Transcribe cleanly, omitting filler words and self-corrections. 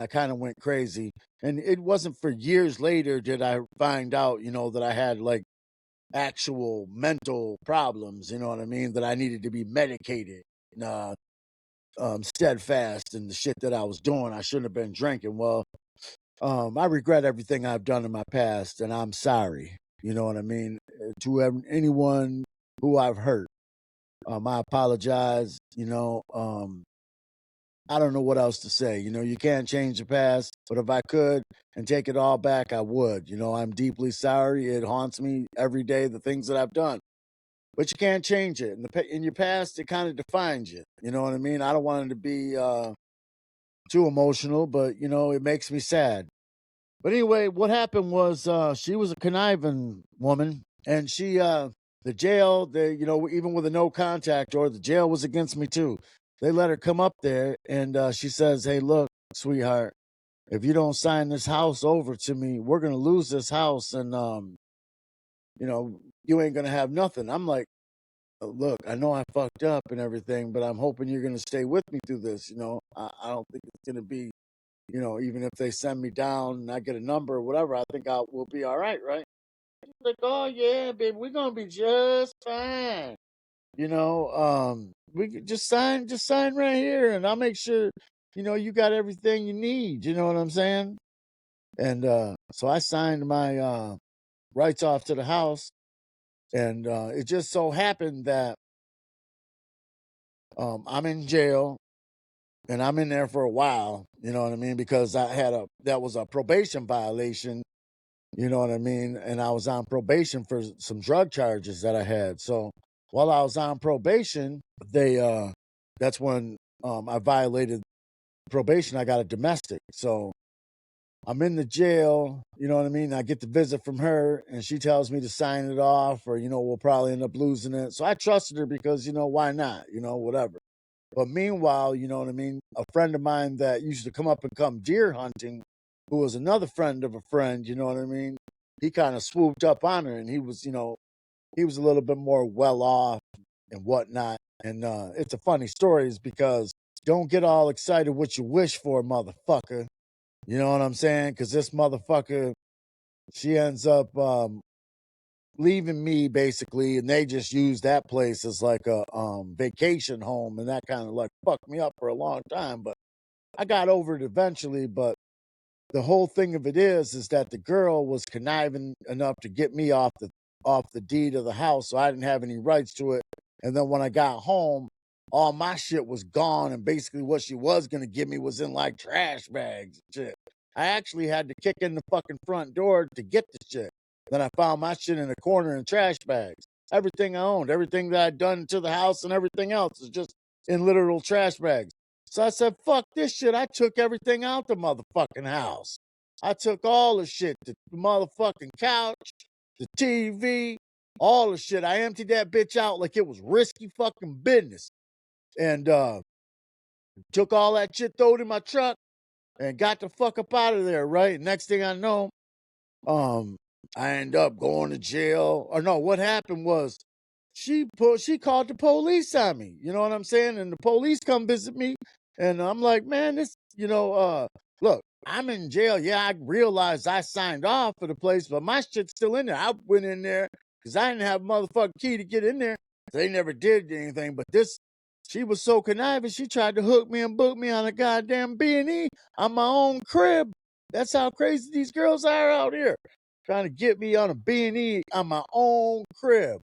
I kind of went crazy. And it wasn't for years later did I find out, that I had like actual mental problems, you know what I mean? That I needed to be medicated, uh, steadfast in the shit that I was doing. I shouldn't have been drinking. Well, I regret everything I've done in my past, and I'm sorry. You know what I mean? To anyone who I've hurt, I apologize. I don't know what else to say. You can't change the past, but if I could and take it all back, I would. I'm deeply sorry. It haunts me every day, the things that I've done. But you can't change it. In your past, it kind of defines you. You know what I mean? I don't want it to be too emotional, but, it makes me sad. But anyway, what happened was she was a conniving woman, and the jail, even with a no contact order, the jail was against me too. They let her come up there, and she says, "Hey, look, sweetheart, if you don't sign this house over to me, we're gonna lose this house, and you ain't gonna have nothing." I'm like, "Look, I know I fucked up and everything, but I'm hoping you're gonna stay with me through this. I don't think it's gonna be." Even if they send me down and I get a number or whatever, I think I will be all right, right? Like, oh yeah, baby, we're gonna be just fine. We could just sign right here, and I'll make sure, you got everything you need. You know what I'm saying? And so I signed my rights off to the house, and it just so happened that I'm in jail and I'm in there for a while. You know what I mean? Because that was a probation violation. You know what I mean? And I was on probation for some drug charges that I had. So while I was on probation, that's when I violated probation. I got a domestic. So I'm in the jail, you know what I mean? I get the visit from her and she tells me to sign it off or, we'll probably end up losing it. So I trusted her because, why not? Whatever. But meanwhile, you know what I mean? A friend of mine that used to come up and come deer hunting, who was another friend of a friend, you know what I mean? He kind of swooped up on her and he was a little bit more well off and whatnot. And it's a funny story is because don't get all excited what you wish for, motherfucker. You know what I'm saying? Because this motherfucker, she ends up leaving me basically, and they just use that place as like a vacation home, and that kind of like fucked me up for a long time. But I got over it eventually. But the whole thing of it is that the girl was conniving enough to get me off the deed of the house, so I didn't have any rights to it. And then when I got home, all my shit was gone, and basically what she was gonna give me was in like trash bags and shit. I actually had to kick in the fucking front door to get the shit. Then I found my shit in a corner in trash bags. Everything I owned, everything that I'd done to the house and everything else is just in literal trash bags. So I said, fuck this shit. I took everything out the motherfucking house. I took all the shit, the motherfucking couch, the TV, all the shit. I emptied that bitch out like it was risky fucking business. And took all that shit, threw it in my truck, and got the fuck up out of there, right? Next thing I know, um, I end up going to jail. Or no, what happened was she called the police on me. You know what I'm saying? And the police come visit me, and I'm like, man, look, I'm in jail. Yeah, I realized I signed off for the place, but my shit's still in there. I went in there because I didn't have a motherfucking key to get in there. They never did anything, but she was so conniving. She tried to hook me and book me on a goddamn B&E on my own crib. That's how crazy these girls are out here, trying to get me on a B&E on my own crib.